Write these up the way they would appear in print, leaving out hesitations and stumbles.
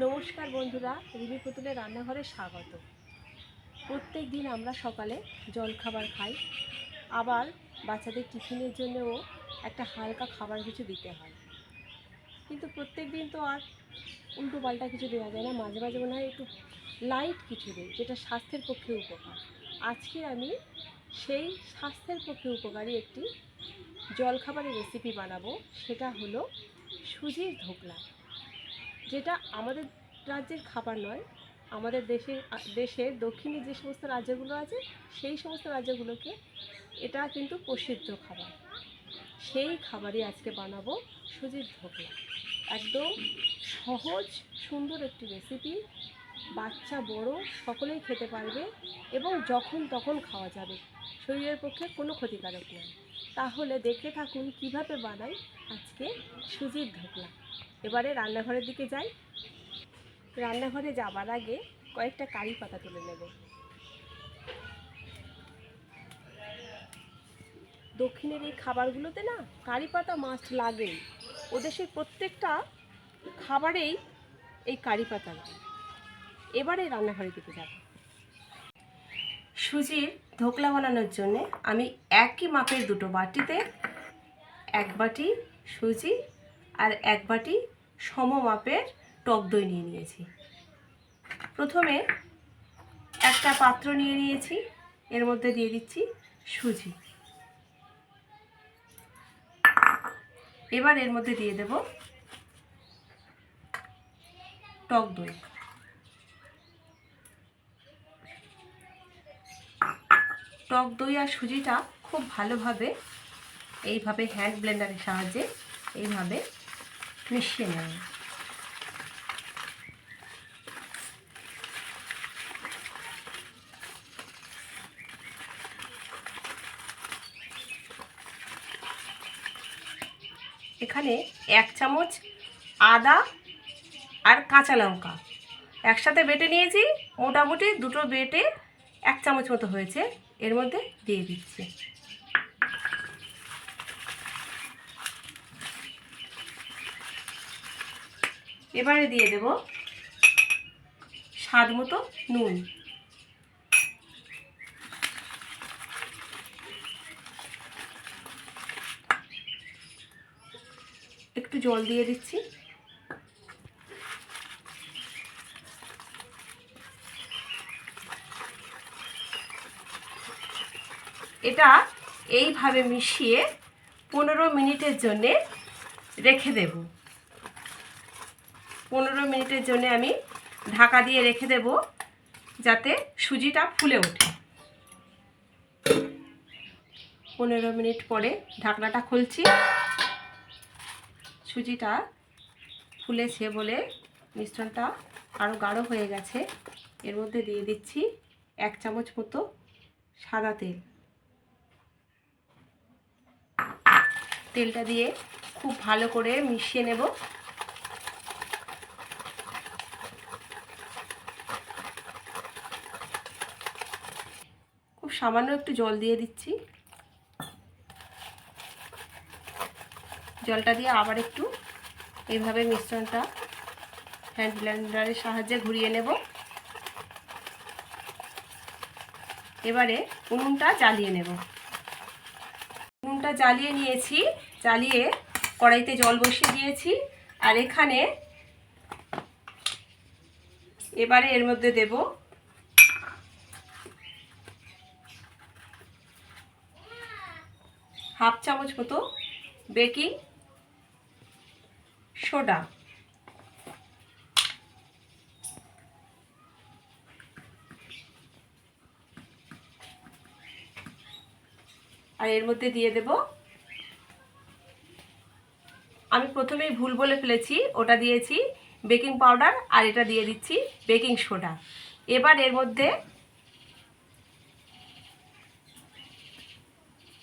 নমস্কার বন্ধুরা, রিমি পুতুলের রান্নাঘরে স্বাগত। প্রত্যেক দিন আমরা সকালে জলখাবার খাই, আবার বাচ্চাদের টিফিনের জন্যও একটা হালকা খাবার কিছু দিতে হয়। কিন্তু প্রত্যেক দিন তো আর উল্টো পাল্টা কিছু দেওয়া যায় না, মাঝে মাঝে মনে হয় একটু লাইট কিছু দিই, যেটা স্বাস্থ্যের পক্ষে উপকার। আজকে আমি সেই স্বাস্থ্যের পক্ষে উপকারী একটি জলখাবারের রেসিপি বানাবো। সেটা হলো সুজির ধোকলা, যেটা আমাদের রাজ্যের খাবার নয়, আমাদের দেশের দক্ষিণে যে সমস্ত রাজ্যগুলো আছে সেই সমস্ত রাজ্যগুলোকে এটা কিন্তু প্রসিদ্ধ খাবার। সেই খাবারই আজকে বানাবো, সুজির ধোকলা। একদম সহজ সুন্দর একটি রেসিপি, বাচ্চা বড় সকলেই খেতে পারবে এবং যখন তখন খাওয়া যাবে, শরীরের পক্ষে কোনো ক্ষতিকারক নয়। তাহলে দেখতে থাকুন কিভাবে বানাই আজকে সুজির ধোকলা। এবারে রান্নাঘরের দিকে যাই। রান্নাঘরে যাবার আগে কয়েকটা কারি পাতা তুলে নেব। দক্ষিণের এই খাবারগুলোতে না কারি পাতা মাস্ট লাগেই, ওদেশের প্রত্যেকটা খাবারেই এই কারি পাতা লাগে। এবারে রান্নাঘরের দিকে যাব। সুজির ধোকলা বানানোর জন্য আমি একই মাপের দুটো বাটিতে এক বাটি সুজি আর এক বাটি সম মাপের টক দই নিয়ে নিয়েছি। প্রথমে একটা পাত্র নিয়ে নিয়েছি, এর মধ্যে দিয়ে দিচ্ছি সুজি। এবার এর মধ্যে দিয়ে দেব টক দই। টক দই আর সুজিটা খুব ভালোভাবে এইভাবে হ্যান্ড ব্লেন্ডারের সাহায্যে এইভাবে মিশিয়ে নেব। এখানে 1 চামচ আদা আর কাঁচা লঙ্কা একসাথে বেটে নিয়েছি, মোটামুটি দুটো বেটে 1 চামচ মতো হয়েছে, এর মধ্যে দিয়ে দিচ্ছি। এবারে দিয়ে দেব স্বাদ মতো নুন। একটু জল দিয়ে দিচ্ছি। এটা এইভাবে মিশিয়ে 15 মিনিটের জন্য রেখে দেব। 15 মিনিটের জন্য আমি ঢাকা দিয়ে রেখে দেব, যাতে সুজিটা ফুলে ওঠে। 15 মিনিট পরে ঢাকনাটা খুলছি। সুজিটা ফুলেছে বলে মিশ্রণটা আরও গাঢ় হয়ে গেছে। এর মধ্যে দিয়ে দিচ্ছি 1 চামচ মতো সাদা তেল। তেলটা দিয়ে খুব ভালো করে মিশিয়ে নেব। খুব সামান্য একটু জল দিয়ে দিচ্ছি। জলটা দিয়ে আবার একটু এইভাবে মিশ্রণটা হ্যান্ড ব্লেন্ডারের সাহায্যে ঘুরিয়ে নেব। এবারে উনুনটা জ্বালিয়ে নেব। উনুনটা জ্বালিয়ে নিয়েছি, জ্বালিয়ে কড়াইতে জল বসিয়ে দিয়েছি। আর এখানে এবারে এর মধ্যে দেব হাফ চামচ মতো বেকিং সোডা। আর এর মধ্যে দিয়ে দেব, আমি প্রথমেই ভুল বলে ফেলেছি, ওটা দিয়েছি বেকিং পাউডার আর এটা দিয়ে দিচ্ছি বেকিং সোডা। এবার এর মধ্যে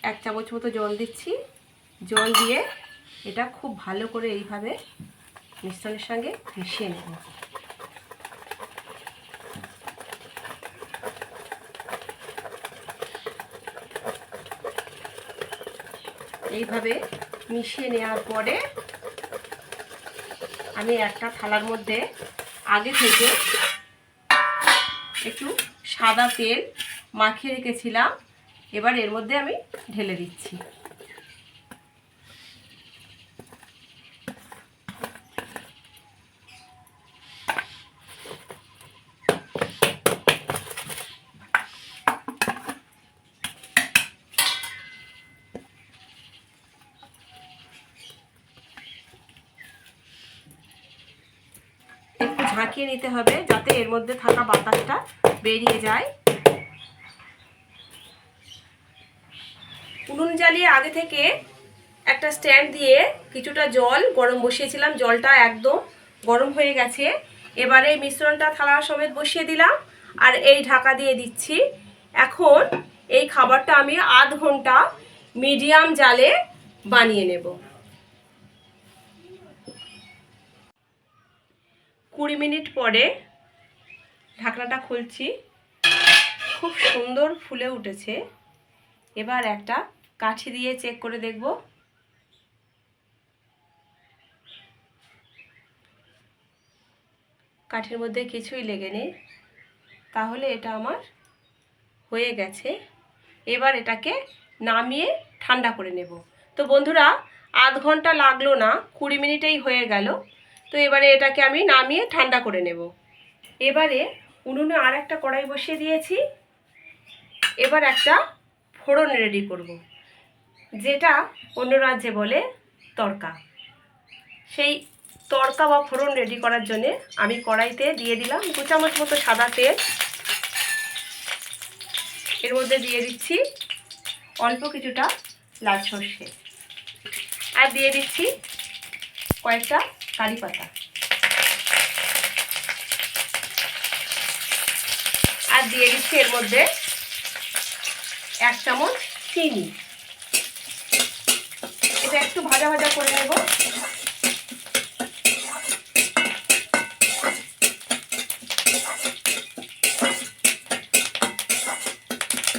1 চামচ মতো জল দিচ্ছি। জল দিয়ে এটা খুব ভালো করে এইভাবে মিশ্রণের সঙ্গে মিশিয়ে নেব। এইভাবে মিশিয়ে নেওয়ার পরে আমি একটা থালার মধ্যে আগে থেকে একটু সাদা তেল মাখিয়ে রেখেছিলাম। এবার এর মধ্যে আমি ঢেলে দিচ্ছি। একটু ঝাঁকিয়ে নিতে হবে যাতে এর মধ্যে থাকা বাতাসটা বেরিয়ে যায়। উনুন জ্বালিয়ে আগে থেকে একটা স্ট্যান্ড দিয়ে কিছুটা জল গরম বসিয়েছিলাম। জলটা একদম গরম হয়ে গেছে। এবারে মিশ্রণটা থালা সমেত বসিয়ে দিলাম আর এই ঢাকা দিয়ে দিচ্ছি। এখন এই খাবারটা আমি আধ ঘন্টা মিডিয়াম জালে বানিয়ে নেব। 20 মিনিট পরে ঢাকনাটা খুলছি। খুব সুন্দর ফুলে উঠেছে। এবার একটা কাঠি দিয়ে চেক করে দেখব। কাঠির মধ্যে কিছুই লেগে নেই, তাহলে এটা আমার হয়ে গেছে। এবার এটাকে নামিয়ে ঠান্ডা করে নেব। তো বন্ধুরা, আধ ঘন্টা লাগলো না, 20 মিনিটেই হয়ে গেল। তো এবারে এটাকে আমি নামিয়ে ঠান্ডা করে নেব। এবারে উনুনে আর একটা কড়াই বসিয়ে দিয়েছি। এবার একটা ফোড়ন রেডি করব, যেটা অন্য রাজ্যে বলে তড়কা। সেই তড়কা বা ফোড়ন রেডি করার জন্যে আমি কড়াইতে দিয়ে দিলাম 2 চামচ মতো সাদা তেল। এর মধ্যে দিয়ে দিচ্ছি অল্প কিছুটা লাল সর্ষে, আর দিয়ে দিচ্ছি কয়েকটা কারি পাতা, আর দিয়ে দিচ্ছি এর মধ্যে 1 চামচ চিনি। এটা একটু ভাজা ভাজা করে নেব।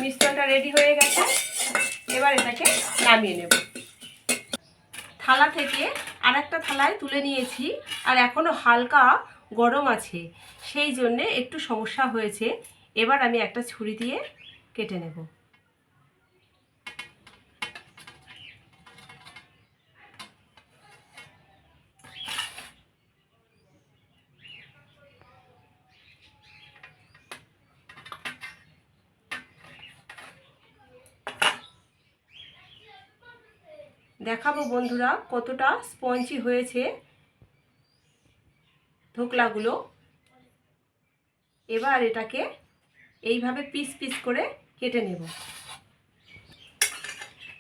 মিশ্রণটা রেডি হয়ে গেছে। এবার এটাকে নামিয়ে নেব। থালা থেকে আর একটা থালায় তুলে নিয়েছি, আর এখনো হালকা গরম আছে, সেই জন্যে একটু সমস্যা হয়েছে। এবার আমি একটা ছুরি দিয়ে কেটে নেব। দেখাবো বন্ধুরা কতটা স্পঞ্জি হয়েছে ধোকলাগুলো। এবার এটাকে এইভাবে পিস পিস করে কেটে নেব।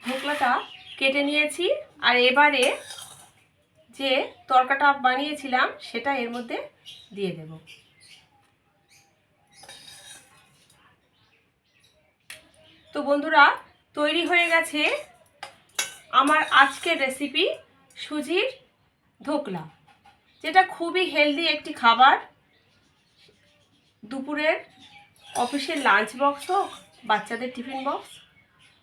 ধোকলাটা কেটে নিয়েছি, আর এবারে যে তড়কাটা বানিয়েছিলাম সেটা এর মধ্যে দিয়ে দেব। তো বন্ধুরা, তৈরি হয়ে গেছে আমার আজকের রেসিপি সুজির ধোকলা, যেটা খুবই হেলদি একটি খাবার। দুপুরের অফিসের লাঞ্চ বক্স হোক, বাচ্চাদের টিফিন বক্স,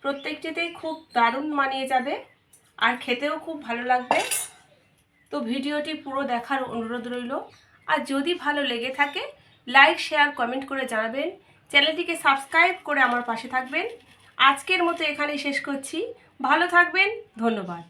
প্রত্যেকটিতেই খুব দারুণ মানিয়ে যাবে আর খেতেও খুব ভালো লাগবে। তো ভিডিওটি পুরো দেখার অনুরোধ রইল। আর যদি ভালো লেগে থাকে লাইক শেয়ার কমেন্ট করে জানাবেন। চ্যানেলটিকে সাবস্ক্রাইব করে আমার পাশে থাকবেন। আজকের মতো এখানেই শেষ করছি। ভালো থাকবেন, ধন্যবাদ।